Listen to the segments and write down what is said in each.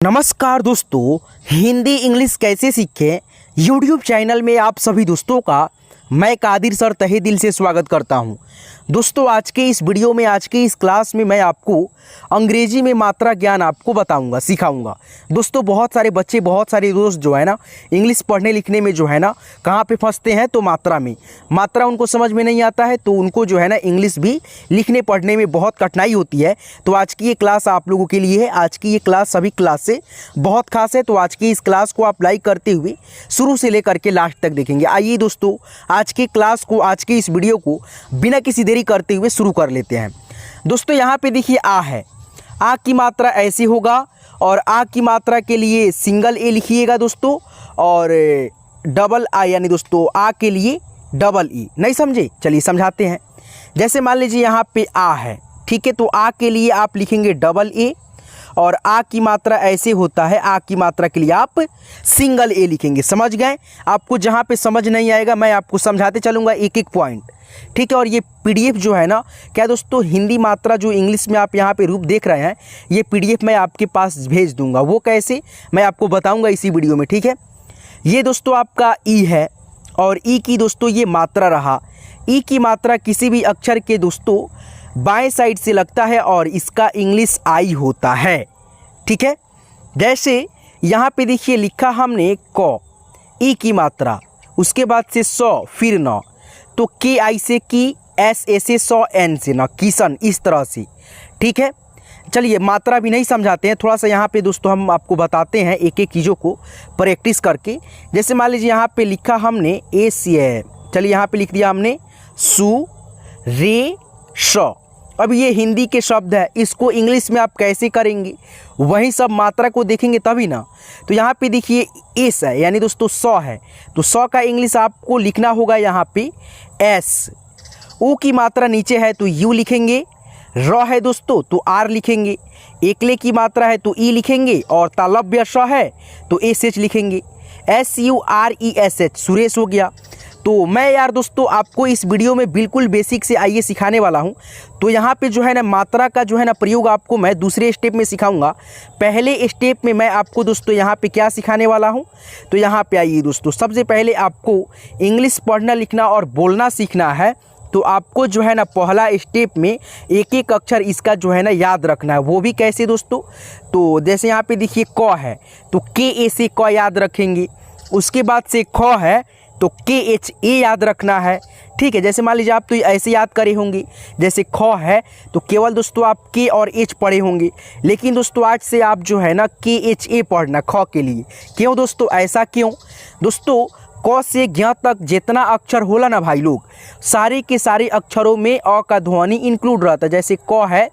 नमस्कार दोस्तों, हिंदी इंग्लिश कैसे सीखें यूट्यूब चैनल में आप सभी दोस्तों का मैं कादिर सर तहे दिल से स्वागत करता हूं। दोस्तों, आज के इस वीडियो में, आज के इस क्लास में मैं आपको अंग्रेजी में मात्रा ज्ञान आपको बताऊंगा, सिखाऊंगा। दोस्तों, बहुत सारे बच्चे, बहुत सारे दोस्त जो है ना इंग्लिश पढ़ने लिखने में जो है ना कहाँ पे फंसते हैं, तो मात्रा में। मात्रा उनको समझ में नहीं आता है तो उनको जो है ना इंग्लिश भी लिखने पढ़ने में बहुत कठिनाई होती है। तो आज की ये क्लास आप लोगों के लिए है। आज की ये क्लास सभी क्लास से बहुत खास है। तो आज की इस क्लास को आप लाइक करते हुए शुरू से लेकर के लास्ट तक देखेंगे। आइए दोस्तों, आज की क्लास को, आज की इस वीडियो को बिना किसी देरी करते हुए शुरू कर लेते हैं। दोस्तों, यहाँ पे देखिए आ है। आ की मात्रा ऐसे होगा और आ की मात्रा के लिए सिंगल ए लिखिएगा दोस्तों, और डबल आ यानी दोस्तों आ के लिए डबल ई। नहीं समझे? चलिए समझाते हैं। जैसे मान लीजिए यहाँ पे आ है, ठीक है, तो आ के लिए आप लिखेंगे डबल ए, और आ की मात्रा ऐसे होता है, आ की मात्रा के लिए आप सिंगल ए लिखेंगे। समझ गए? आपको जहाँ पे समझ नहीं आएगा मैं आपको समझाते चलूँगा एक एक पॉइंट, ठीक है। और ये पीडीएफ जो है ना, क्या दोस्तों, हिंदी मात्रा जो इंग्लिश में आप यहाँ पे रूप देख रहे हैं, ये पीडीएफ मैं आपके पास भेज दूंगा। वो कैसे, मैं आपको बताऊंगा इसी वीडियो में, ठीक है। ये दोस्तों आपका ई है, और ई की दोस्तों ये मात्रा रहा। ई की मात्रा किसी भी अक्षर के दोस्तों बाएं साइड से लगता है और इसका इंग्लिश आई होता है, ठीक है। जैसे यहाँ पे देखिए लिखा हमने क, ई की मात्रा, उसके बाद से सौ, फिर न, तो के आई से की, एस ए से सौ, एन से ना, किशन, इस तरह से, ठीक है। चलिए मात्रा भी नहीं समझाते हैं, थोड़ा सा यहाँ पे दोस्तों हम आपको बताते हैं एक एक चीज़ों को प्रैक्टिस करके। जैसे मान लीजिए यहाँ पे लिखा हमने ए सी, चलिए यहाँ पे लिख दिया हमने सु रे श। अब ये हिंदी के शब्द है, इसको इंग्लिश में आप कैसे करेंगे, वही सब मात्रा को देखेंगे तभी ना। तो यहाँ पे देखिए एस है, यानी दोस्तों 100 है, तो 100 का इंग्लिश आपको लिखना होगा यहाँ पे एस। ऊ की मात्रा नीचे है तो यू लिखेंगे, र है दोस्तों तो आर लिखेंगे, एकले की मात्रा है तो ई लिखेंगे, और तालव्य श है तो एस एच लिखेंगे। S U R E S H, Suresh हो गया। तो मैं यार दोस्तों आपको इस वीडियो में बिल्कुल बेसिक से आइए सिखाने वाला हूं। तो यहाँ पे जो है ना मात्रा का जो है ना प्रयोग आपको मैं दूसरे स्टेप में सिखाऊंगा। पहले स्टेप में मैं आपको दोस्तों यहाँ पे क्या सिखाने वाला हूं, तो यहाँ पे आइए दोस्तों। सबसे पहले आपको इंग्लिश पढ़ना, लिखना और बोलना सीखना है। तो आपको जो है ना पहला स्टेप में एक एक अक्षर इसका जो है ना याद रखना है। वो भी कैसे दोस्तों, तो जैसे यहाँ पे देखिए क है तो के ए से क याद रखेंगे, उसके बाद से ख है तो के एच ए याद रखना है, ठीक है। जैसे मान लीजिए आप तो ऐसे याद करे होंगे, जैसे ख है तो केवल दोस्तों आप के और एच पढ़े होंगे, लेकिन दोस्तों आज से आप जो है ना के एच ए पढ़ना ख के लिए। क्यों दोस्तों, ऐसा क्यों? दोस्तों क से ज्ञ तक जितना अक्षर होला ना भाई लोग, सारे के सारे अक्षरों में अ का ध्वनि इंक्लूड रहता है। जैसे क है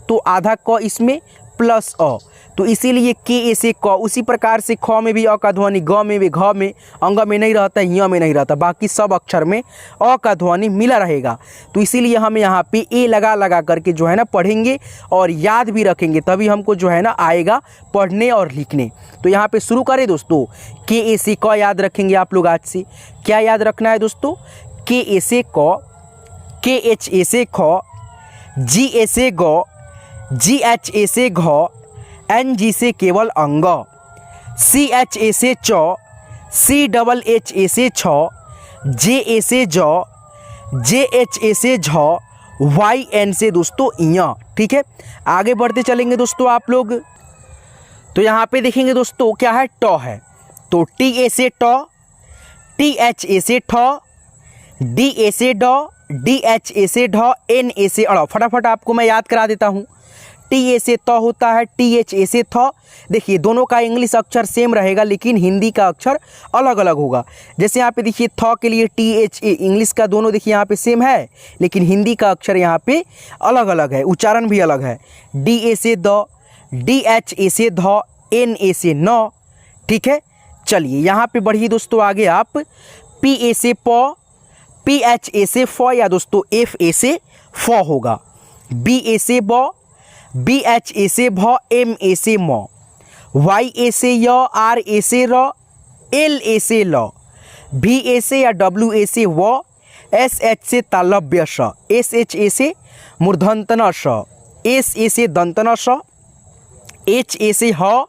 तो आधा क इसमें प्लस अ, तो इसीलिए के ए से क। उसी प्रकार से ख में भी अ का ध्वनि, ग में भी, घ में, अंग में नहीं रहता, य में नहीं रहता, बाकी सब अक्षर में अ का ध्वनि मिला रहेगा। तो इसीलिए हम यहाँ पे ए लगा लगा करके जो है ना पढ़ेंगे और याद भी रखेंगे, तभी हमको जो है ना आएगा पढ़ने और लिखने। तो यहाँ पे शुरू करें दोस्तों। के ए से क याद रखेंगे आप लोग। आज से क्या याद रखना है दोस्तों? के ए से क, के एच ए से ख, जी ए से ग, जी एच ए से घ, एन जी से केवल अंग, सी एच ए से च, सी डबल एच ए से छ, जे ए से ज, जे एच ए से झ, वाई एन से दोस्तों इया, ठीक है। आगे बढ़ते चलेंगे दोस्तों आप लोग। तो यहाँ पे देखेंगे दोस्तों क्या है, ट है तो टी ए से ट, टी एच ए से ठ, डी ए से ड, डी एच ए से ढ, एन ए से अड़। फटाफट आपको मैं याद करा देता हूँ। टी ए से त होता है, टी एच ए से थ। देखिए दोनों का इंग्लिश अक्षर सेम रहेगा, लेकिन हिंदी का अक्षर अलग अलग होगा। जैसे यहाँ पे देखिए थ के लिए टी एच ए, इंग्लिश का दोनों देखिए यहाँ पे सेम है, लेकिन हिंदी का अक्षर यहाँ पे अलग अलग है, उच्चारण भी अलग है। डी ए से द, डी एच ए से ध, एन ए से न, ठीक है। चलिए यहाँ पे बढ़िए दोस्तों आगे आप। पी ए से प, पी एच ए से फ, या दोस्तों एफ ए से फ होगा। बी ए से ब, बी एच ए से भ, एम ए से म, वाई ए से य, आर ए से र, एल ए से ल, भी ए से या डब्ल्यू ए से व, एस एच से तालव्य श, एस एच ए से मूर्धन्य श, एस ए से दंतन श, एच ए से ह,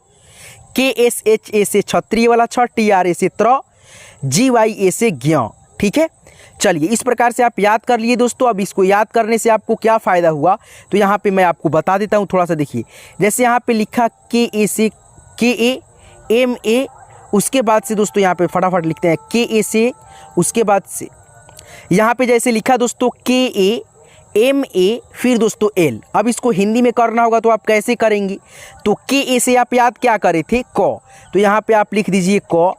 KSHA से क्षत्रिय वाला छ, TRA से त्र, GYA से ज्ञ। ठीक है, चलिए इस प्रकार से आप याद कर लिए दोस्तों। अब इसको याद करने से आपको क्या फ़ायदा हुआ तो यहाँ पे मैं आपको बता देता हूँ, थोड़ा सा देखिए। जैसे यहाँ पे लिखा KA से KA MA, उसके बाद से दोस्तों यहाँ पे फटाफट लिखते हैं KA से, उसके बाद से यहाँ पे जैसे लिखा दोस्तों KA MA, फिर दोस्तों L। अब इसको हिंदी में करना होगा तो आप कैसे करेंगे, तो KA से आप याद क्या करे थे क, तो यहाँ पे आप लिख दीजिए क।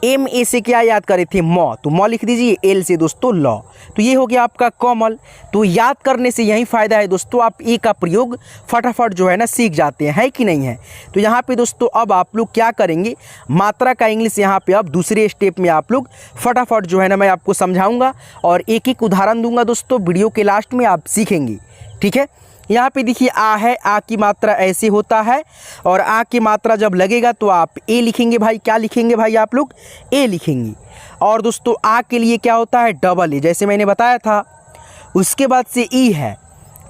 MA से क्या याद करे थे म, तो म लिख दीजिए। L से दोस्तों ल, तो ये हो गया आपका कमल। तो याद करने से यही फ़ायदा है दोस्तों, आप ए का प्रयोग फटाफट जो है ना सीख जाते हैं, है कि नहीं है। तो यहाँ पे दोस्तों अब आप लोग क्या करेंगे, मात्रा का इंग्लिश यहाँ पे अब दूसरे स्टेप में आप लोग फटाफट जो है ना मैं आपको समझाऊंगा और एक एक उदाहरण दूंगा दोस्तों, वीडियो के लास्ट में आप सीखेंगे। ठीक है, यहाँ पे देखिए आ है, आ की मात्रा ऐसे होता है और आ की मात्रा जब लगेगा तो आप ए लिखेंगे भाई। क्या लिखेंगे भाई आप लोग, ए लिखेंगे। और दोस्तों आ के लिए क्या होता है, डबल ए, जैसे मैंने बताया था। उसके बाद से ई है,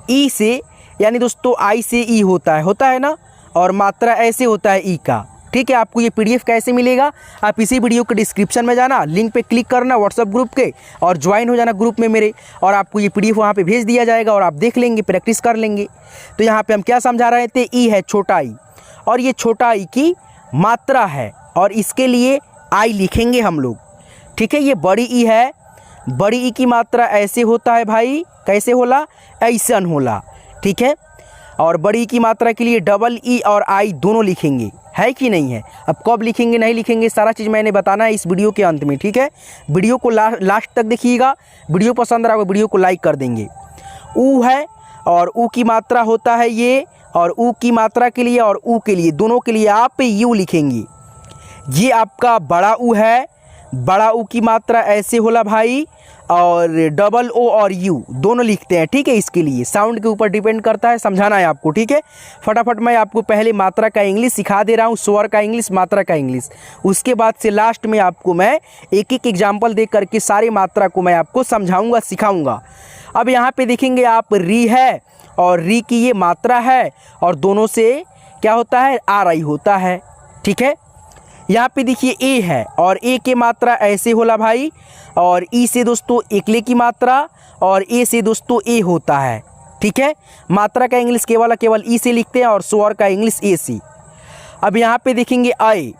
ई से यानी दोस्तों आई से ई होता है ना, और मात्रा ऐसे होता है ई का। ठीक है, आपको ये PDF कैसे मिलेगा, आप इसी वीडियो के डिस्क्रिप्शन में जाना, लिंक पे क्लिक करना व्हाट्सअप ग्रुप के और ज्वाइन हो जाना ग्रुप में मेरे, और आपको ये PDF वहाँ पे भेज दिया जाएगा और आप देख लेंगे, प्रैक्टिस कर लेंगे। तो यहाँ पे हम क्या समझा रहे थे, ई है छोटा ई, और ये छोटा ई की मात्रा है और इसके लिए आई लिखेंगे हम लोग। ठीक है, ये बड़ी ई है, बड़ी ई की मात्रा ऐसे होता है भाई, कैसे होला, ऐसन होला। ठीक है, और बड़ी की मात्रा के लिए डबल ई और आई दोनों लिखेंगे, है कि नहीं है। अब कब लिखेंगे नहीं लिखेंगे सारा चीज़ मैंने बताना है इस वीडियो के अंत में। ठीक है, वीडियो को लास्ट तक देखिएगा, वीडियो पसंद रहा वीडियो को लाइक कर देंगे। ऊ है और ऊ की मात्रा होता है ये, और ऊ की मात्रा के लिए और ऊ के लिए दोनों के लिए आप यू लिखेंगे। ये आपका बड़ा ऊ है, बड़ा ऊ की मात्रा ऐसे होला भाई, और डबल ओ और यू दोनों लिखते हैं। ठीक है, इसके लिए साउंड के ऊपर डिपेंड करता है, समझाना है आपको। ठीक है, फटाफट मैं आपको पहले मात्रा का इंग्लिश सिखा दे रहा हूँ, स्वर का इंग्लिश, मात्रा का इंग्लिश। उसके बाद से लास्ट में आपको मैं एक एक एग्जाम्पल दे करके सारी मात्रा को मैं आपको समझाऊँगा, सिखाऊँगा। अब यहाँ पे देखेंगे आप री है और री की ये मात्रा है और दोनों से क्या होता है, आर आई होता है। ठीक है, यहाँ पे देखिए ए है और ए की मात्रा ऐसे होला भाई, और ई से दोस्तों एकले की मात्रा और ए से दोस्तों ए होता है। ठीक है, मात्रा का इंग्लिश केवल ई से लिखते हैं और स्वर का इंग्लिश ए से। अब यहाँ पे देखेंगे आई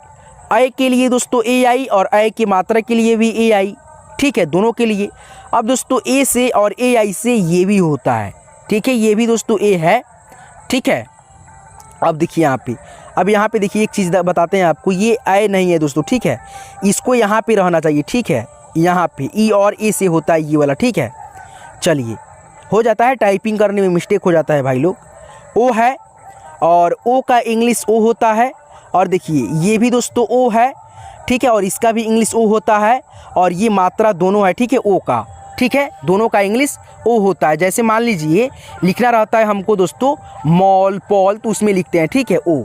के लिए दोस्तों ए आई और आई की मात्रा के लिए भी ए आई। ठीक है, दोनों के लिए। अब दोस्तों ए से और ए आई से ये भी होता है। ठीक है, ये भी दोस्तों ए है। ठीक है, अब देखिए यहाँ पे देखिए एक चीज़ बताते हैं आपको, ये आई नहीं है दोस्तों। ठीक है, इसको यहाँ पे रहना चाहिए। ठीक है, यहाँ पे ई और ए से होता है ये वाला। ठीक है, चलिए हो जाता है, टाइपिंग करने में मिस्टेक हो जाता है भाई लोग। ओ है और ओ का इंग्लिश ओ होता है, और देखिए ये भी दोस्तों ओ है। ठीक है, और इसका भी इंग्लिश ओ होता है, और ये मात्रा दोनों है। ठीक है, ओ का, ठीक है, दोनों का इंग्लिश ओ होता है। जैसे मान लीजिए लिखना रहता है हमको दोस्तों मॉल पॉल, तो उसमें लिखते हैं ठीक है ओ।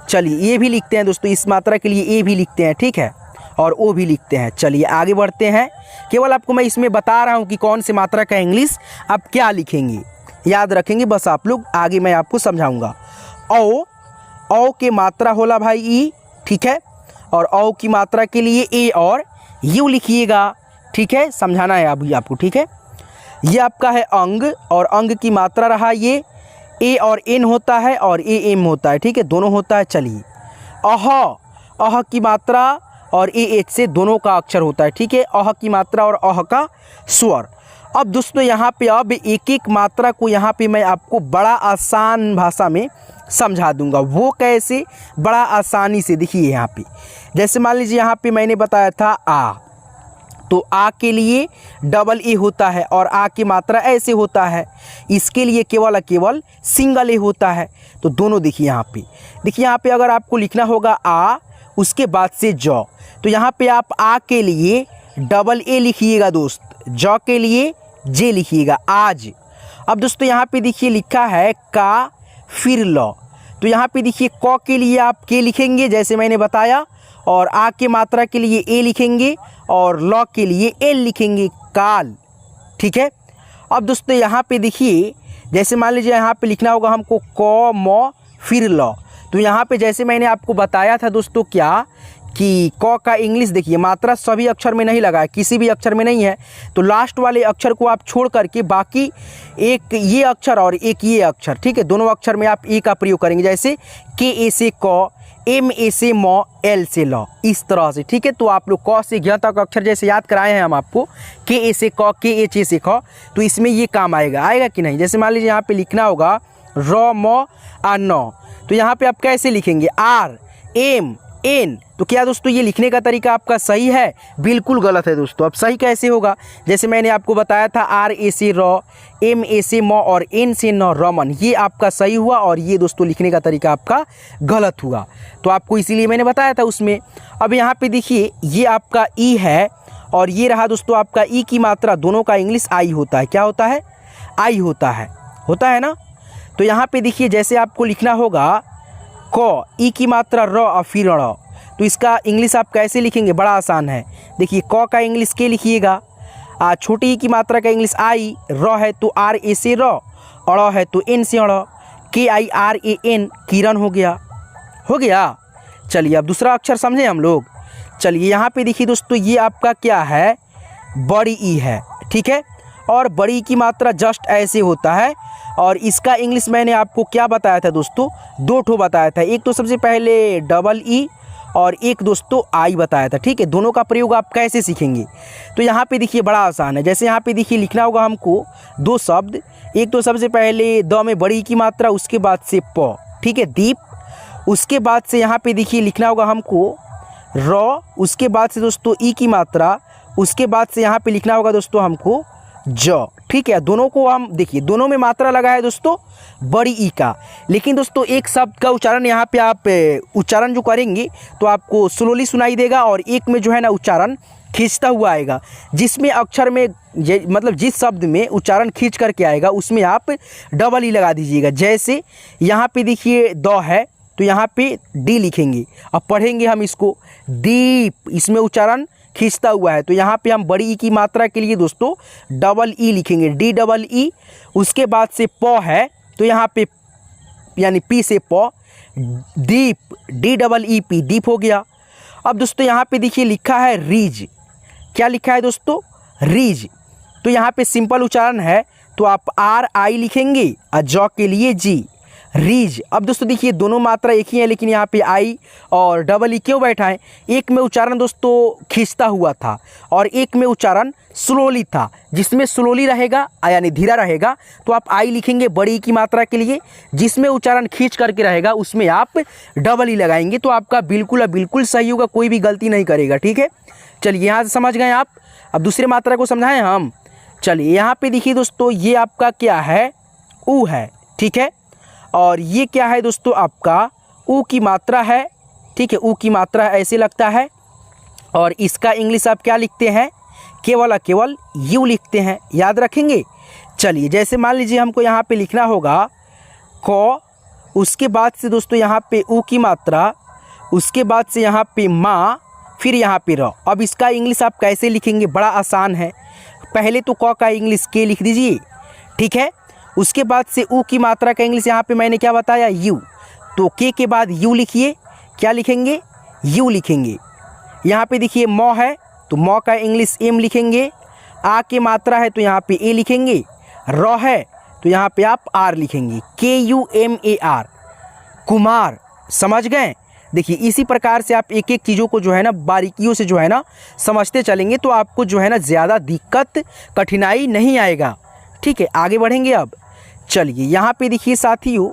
चलिए ये भी लिखते हैं दोस्तों, इस मात्रा के लिए ए भी लिखते हैं। ठीक है, और ओ भी लिखते हैं। चलिए आगे बढ़ते हैं, केवल आपको मैं इसमें बता रहा हूँ कि कौन से मात्रा का इंग्लिश आप क्या लिखेंगे, याद रखेंगे बस आप लोग, आगे मैं आपको समझाऊंगा। ओ के मात्रा होला भाई ई। ठीक है, और ओ की मात्रा के लिए ए और यू लिखिएगा। ठीक है, समझाना है अभी आपको। ठीक है, ये आपका है अंग, और अंग की मात्रा रहा ये ए और एन होता है और ए एम होता है। ठीक है, दोनों होता है। चलिए अह की मात्रा और ए एच से दोनों का अक्षर होता है। ठीक है, अह की मात्रा और अह का स्वर। अब दोस्तों यहाँ पे अब एक एक मात्रा को यहाँ पे मैं आपको बड़ा आसान भाषा में समझा दूंगा। वो कैसे, बड़ा आसानी से। देखिए यहाँ पे जैसे मान लीजिए यहाँ पे मैंने बताया था आ, तो आ के लिए डबल ए होता है और आ की मात्रा ऐसे होता है। इसके लिए केवल सिंगल ए होता है। तो दोनों देखिए यहाँ पे अगर आपको लिखना होगा आ उसके बाद से ज, तो यहाँ पे आप आ के लिए डबल ए लिखिएगा दोस्त, ज के लिए जे लिखिएगा आज। अब दोस्तों यहाँ पे देखिए लिखा है का फिर ल, तो यहाँ पे देखिए क के लिए आप के लिखेंगे जैसे मैंने बताया, और आ के मात्रा के लिए ए लिखेंगे और ल के लिए एल लिखेंगे, काल। ठीक है, अब दोस्तों यहाँ पे देखिए जैसे मान लीजिए यहाँ पे लिखना होगा हमको क म फिर ल, तो यहाँ पे जैसे मैंने आपको बताया था दोस्तों क्या कि क का इंग्लिश देखिए मात्रा सभी अक्षर में नहीं लगा है, किसी भी अक्षर में नहीं है। तो लास्ट वाले अक्षर को आप छोड़ करके बाकी एक ये अक्षर और एक ये अक्षर, ठीक है, दोनों अक्षर में आप ए का प्रयोग करेंगे। जैसे के ए से क, एम ए से म, एल से ल, इस तरह से, ठीक है। तो आप लोग क से ज्ञ तक अक्षर जैसे याद कराए हैं हम आपको, के ए से क, के एच ए से ख, तो इसमें ये काम आएगा कि नहीं। जैसे मान लीजिए यहाँ पे लिखना होगा र म आ न, तो यहाँ पे आप कैसे लिखेंगे आर एम एन। तो क्या दोस्तों ये लिखने का तरीका आपका सही है? बिल्कुल गलत है दोस्तों। अब सही कैसे होगा? जैसे मैंने आपको बताया था आर ए से र, एम ए से म और एन से न, रमन, ये आपका सही हुआ और ये दोस्तों लिखने का तरीका आपका गलत हुआ। तो आपको इसीलिए मैंने बताया था उसमें। अब यहाँ पे देखिए ये आपका ई है और ये रहा दोस्तों आपका ई की मात्रा, दोनों का इंग्लिश आई होता है। क्या होता है? आई होता है ना। तो यहाँ पे देखिए जैसे आपको लिखना होगा क, ई की मात्रा र और फिर ड़, तो इसका इंग्लिश आप कैसे लिखेंगे? बड़ा आसान है। देखिए क का इंग्लिश के लिखिएगा, छोटी ई की मात्रा का इंग्लिश आई, र है तो आर ए से र, अड़ है तो एन से अड़, के आई आर ए एन, किरण हो गया। चलिए अब दूसरा अक्षर समझे हम लोग। चलिए यहाँ पे देखिए दोस्तों ये आपका क्या है? बड़ी ई है, ठीक है। और बड़ी ई की मात्रा जस्ट ऐसे होता है और इसका इंग्लिश मैंने आपको क्या बताया था दोस्तों? दो ठो बताया था। एक तो सबसे पहले डबल ई और एक दोस्तों आई बताया था, ठीक है। दोनों का प्रयोग आप कैसे सीखेंगे? तो यहाँ पे देखिए बड़ा आसान है। जैसे यहाँ पे देखिए लिखना होगा हमको दो शब्द, एक तो सबसे पहले द में बड़ी ई की मात्रा, उसके बाद से प, ठीक है, दीप। उसके बाद से यहाँ पे देखिए लिखना होगा हमको र, उसके बाद से दोस्तों ई की मात्रा, उसके बाद से यहाँ पे लिखना होगा दोस्तों हमको ज, ठीक है। दोनों को हम देखिए दोनों में मात्रा लगा है दोस्तों बड़ी ई का, लेकिन दोस्तों एक शब्द का उच्चारण यहाँ पे आप उच्चारण जो करेंगे तो आपको स्लोली सुनाई देगा और एक में जो है ना उच्चारण खींचता हुआ आएगा। जिसमें अक्षर में मतलब जिस शब्द में उच्चारण खींच करके आएगा उसमें आप डबल ई लगा दीजिएगा। जैसे यहाँ पे देखिए द है तो यहाँ पे डी लिखेंगे। अब पढ़ेंगे हम इसको दीप, इसमें उच्चारण खींचता हुआ है तो यहाँ पे हम बड़ी ई की मात्रा के लिए दोस्तों डबल ई लिखेंगे, डी डबल ई। उसके बाद से प है तो यहाँ पे यानी पी से प, दीप, डी डबल ई पी, दीप हो गया। अब दोस्तों यहाँ पे देखिए लिखा है रीज। क्या लिखा है दोस्तों? रीज। तो यहाँ पे सिंपल उच्चारण है तो आप आर आई लिखेंगे और ज के लिए जी, रीज। अब दोस्तों देखिए दोनों मात्रा एक ही है लेकिन यहाँ पे आई और डबल ई क्यों बैठा है? एक में उच्चारण दोस्तों खींचता हुआ था और एक में उच्चारण स्लोली था। जिसमें स्लोली रहेगा यानी धीरा रहेगा तो आप आई लिखेंगे बड़ी ई की मात्रा के लिए, जिसमें उच्चारण खींच करके रहेगा उसमें आप डबल ई लगाएंगे तो आपका बिल्कुल सही होगा, कोई भी गलती नहीं करेगा, ठीक है। चलिए यहाँ से समझ गए आप। अब दूसरे मात्रा को समझाएं हम। चलिए यहाँ पे देखिए दोस्तों ये आपका क्या है? ऊ है, ठीक है। और ये क्या है दोस्तों? आपका ऊ की मात्रा है, ठीक है। ऊ की मात्रा ऐसे लगता है और इसका इंग्लिश आप क्या लिखते हैं? केवल यू लिखते हैं, याद रखेंगे। चलिए जैसे मान लीजिए हमको यहाँ पे लिखना होगा क, उसके बाद से दोस्तों यहाँ पे ऊ की मात्रा, उसके बाद से यहाँ पे माँ, फिर यहाँ पे र। अब इसका इंग्लिश आप कैसे लिखेंगे? बड़ा आसान है। पहले तो क का इंग्लिश के लिख दीजिए, ठीक है। उसके बाद से ऊ की मात्रा का इंग्लिश यहाँ पे मैंने क्या बताया? यू। तो के बाद यू लिखिए। क्या लिखेंगे? यू लिखेंगे। यहाँ पे देखिए म है तो म का इंग्लिश एम लिखेंगे। आ की मात्रा है तो यहाँ पे ए लिखेंगे। र है तो यहाँ पे आप आर लिखेंगे, KUMAR, कुमार। समझ गए? देखिए इसी प्रकार से आप एक एक चीज़ों को जो है ना बारीकियों से जो है ना समझते चलेंगे तो आपको जो है ना ज़्यादा दिक्कत कठिनाई नहीं आएगा, ठीक है। आगे बढ़ेंगे अब। चलिए यहाँ पे देखिए साथियों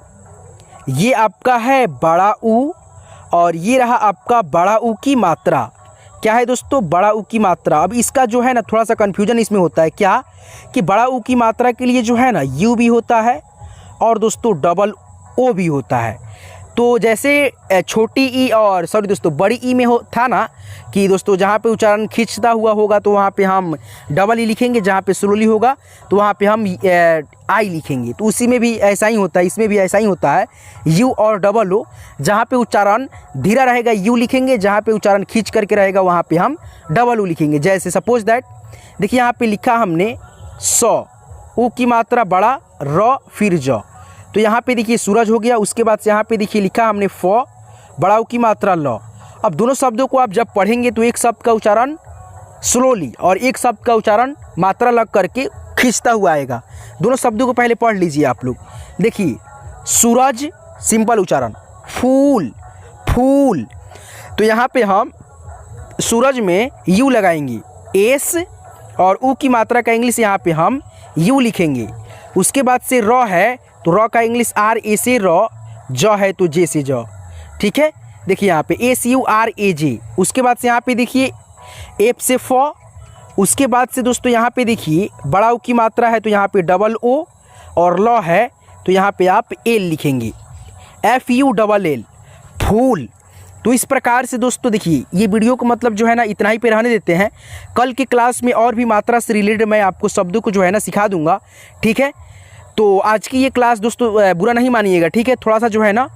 ये आपका है बड़ा ऊ और ये रहा आपका बड़ा ऊ की मात्रा। क्या है दोस्तों? बड़ा ऊ की मात्रा। अब इसका जो है ना थोड़ा सा कन्फ्यूजन इसमें होता है, क्या कि बड़ा ऊ की मात्रा के लिए जो है ना यू भी होता है और दोस्तों डबल ओ भी होता है। तो जैसे छोटी ई और दोस्तों बड़ी ई में हो था ना कि दोस्तों जहाँ पे उच्चारण खींचता हुआ होगा तो वहाँ पे हम डबल ई लिखेंगे, जहाँ पे स्लोली होगा तो वहाँ पे हम आई लिखेंगे। तो उसी में भी ऐसा ही होता है, इसमें भी ऐसा ही होता है, यू और डबल ओ। जहाँ पे उच्चारण धीरा रहेगा यू लिखेंगे, जहाँ पे उच्चारण खींच करके रहेगा वहाँ पे हम डबल ओ लिखेंगे। जैसे सपोज दैट देखिए यहाँ पे लिखा हमने 100, ऊ की मात्रा बड़ा, र फिर ज। तो यहाँ पे देखिए सूरज हो गया। उसके बाद से यहाँ पे देखिए लिखा हमने फ, बड़ा ऊ की मात्रा ल। अब दोनों शब्दों को आप जब पढ़ेंगे तो एक शब्द का उच्चारण स्लोली और एक शब्द का उच्चारण मात्रा लग करके खींचता हुआ आएगा। दोनों शब्दों को पहले पढ़ लीजिए आप लोग। देखिए सूरज सिंपल उच्चारण, फूल फूल। तो यहाँ पे हम सूरज में यू लगाएंगे, एस, और ऊ की मात्रा का इंग्लिश यहाँ पे हम यू लिखेंगे। उसके बाद से र है तो र का इंग्लिश आर ए से र, ज है तो जे से ज। ठीक है, देखिए यहाँ पे एस यू आर ए जे। उसके बाद से यहाँ पे देखिए एफ से फ। उसके बाद से दोस्तों यहाँ पे देखिए बड़ा ऊ की मात्रा है तो यहाँ पे डबल ओ, और ल है तो यहाँ पे आप एल लिखेंगे, एफ यू डबल एल, फूल। तो इस प्रकार से दोस्तों देखिए ये वीडियो को मतलब जो है ना इतना ही पे रहने देते हैं। कल की क्लास में और भी मात्रा से रिलेटेड मैं आपको शब्दों को जो है ना सिखा दूंगा। ठीक है, तो आज की ये क्लास दोस्तों बुरा नहीं मानिएगा। ठीक है, थोड़ा सा जो है ना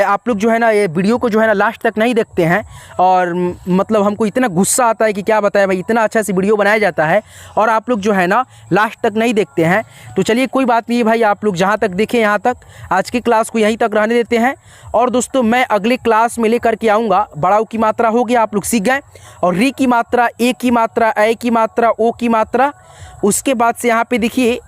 आप लोग जो है ना ये वीडियो को जो है ना लास्ट तक नहीं देखते हैं, और मतलब हमको इतना गुस्सा आता है कि क्या बताएं भाई, इतना अच्छा से वीडियो बनाया जाता है और आप लोग जो है ना लास्ट तक नहीं देखते हैं। तो चलिए कोई बात नहीं है भाई, आप लोग जहाँ तक देखें यहाँ तक, आज की क्लास को यहीं तक रहने देते हैं। और दोस्तों मैं अगले क्लास में लेकर के आऊँगा। बड़ा ऊ की मात्रा हो गया, आप लोग सीख गए, और री की मात्रा, ए की मात्रा, ए की मात्रा, ओ की मात्रा। उसके बाद से यहाँ पे देखिए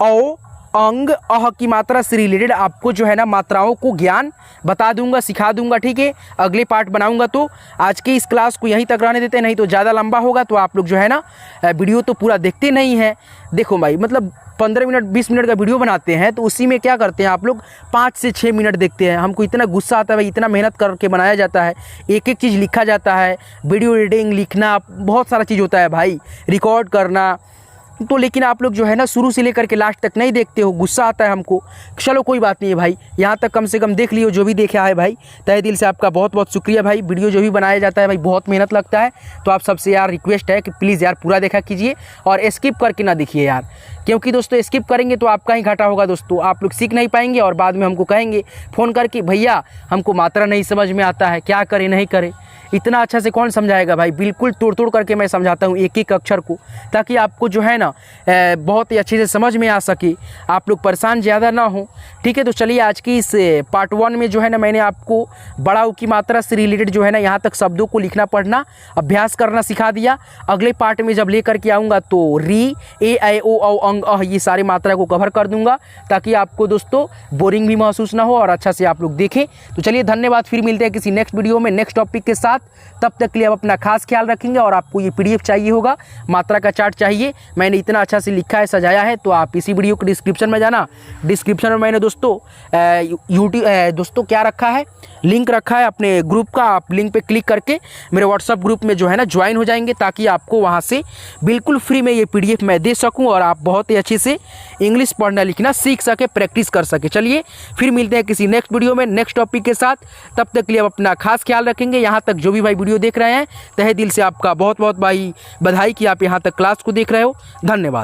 औ, अंग, अह की मात्रा से रिलेटेड आपको जो है ना मात्राओं को ज्ञान बता दूंगा, सिखा दूंगा। ठीक है, अगले पार्ट बनाऊंगा। तो आज के इस क्लास को यहीं तक रहने देते हैं, नहीं तो ज़्यादा लंबा होगा तो आप लोग जो है ना वीडियो तो पूरा देखते नहीं हैं। देखो भाई, मतलब 15 मिनट 20 मिनट का वीडियो बनाते हैं तो उसी में क्या करते हैं आप लोग 5 से 6 मिनट देखते हैं। हमको इतना गुस्सा आता है भाई, इतना मेहनत करके बनाया जाता है, एक एक चीज़ लिखा जाता है, वीडियो एडिटिंग, लिखना, बहुत सारा चीज़ होता है भाई, रिकॉर्ड करना। तो लेकिन आप लोग जो है ना शुरू से लेकर के लास्ट तक नहीं देखते हो, गुस्सा आता है हमको। चलो कोई बात नहीं है भाई, यहाँ तक कम से कम देख लियो। जो भी देखा है भाई, तहे दिल से आपका बहुत बहुत शुक्रिया भाई। वीडियो जो भी बनाया जाता है भाई बहुत मेहनत लगता है, तो आप सबसे यार रिक्वेस्ट है कि प्लीज़ यार पूरा देखा कीजिए और स्किप करके ना देखिए यार, क्योंकि दोस्तों स्किप करेंगे तो आपका ही घाटा होगा दोस्तों। आप लोग सीख नहीं पाएंगे और बाद में हमको कहेंगे फ़ोन करके, भैया हमको मात्रा नहीं समझ में आता है, क्या करें नहीं करें। इतना अच्छा से कौन समझाएगा भाई, बिल्कुल तोड़ तोड़ करके मैं समझाता हूँ एक एक अक्षर को, ताकि आपको जो है ना बहुत ही अच्छे से समझ में आ सके, आप लोग परेशान ज़्यादा ना हो। ठीक है, तो चलिए आज की इस पार्ट 1 में जो है ना मैंने आपको बड़ा ऊ की मात्रा से रिलेटेड जो है ना यहाँ तक शब्दों को लिखना पढ़ना अभ्यास करना सिखा दिया। अगले पार्ट में जब लेकर के आऊँगा तो री, ए, ऐ, ओ, औ, अंग, अह, ये सारी मात्रा को कवर कर दूंगा, ताकि आपको दोस्तों बोरिंग भी महसूस ना हो और अच्छा से आप लोग देखें। तो चलिए धन्यवाद, फिर मिलते हैं किसी नेक्स्ट वीडियो में नेक्स्ट टॉपिक के साथ। तब तक के लिए आप अपना खास ख्याल रखेंगे। और आपको ये PDF चाहिए होगा, मात्रा का चार्ट चाहिए, मैंने इतना अच्छा से लिखा है, सजाया है, तो आप इसी वीडियो के डिस्क्रिप्शन में जाना। डिस्क्रिप्शन में मैंने दोस्तों यूट्यूब दोस्तों क्या रखा है, लिंक रखा है अपने ग्रुप का। आप लिंक पे क्लिक करके मेरे व्हाट्सअप ग्रुप में जो है ना ज्वाइन हो जाएंगे, ताकि आपको वहाँ से बिल्कुल फ्री में ये PDF मैं दे सकूँ और आप बहुत ही अच्छे से इंग्लिश पढ़ना लिखना सीख सके, प्रैक्टिस कर सके। चलिए फिर मिलते हैं किसी नेक्स्ट वीडियो में नेक्स्ट टॉपिक के साथ। तब तक के लिए आप अपना खास ख्याल रखेंगे। यहाँ तक जो भी भाई वीडियो देख रहे हैं, तहे दिल से आपका बहुत बहुत भाई बधाई कि आप यहाँ तक क्लास को देख रहे हो। धन्यवाद।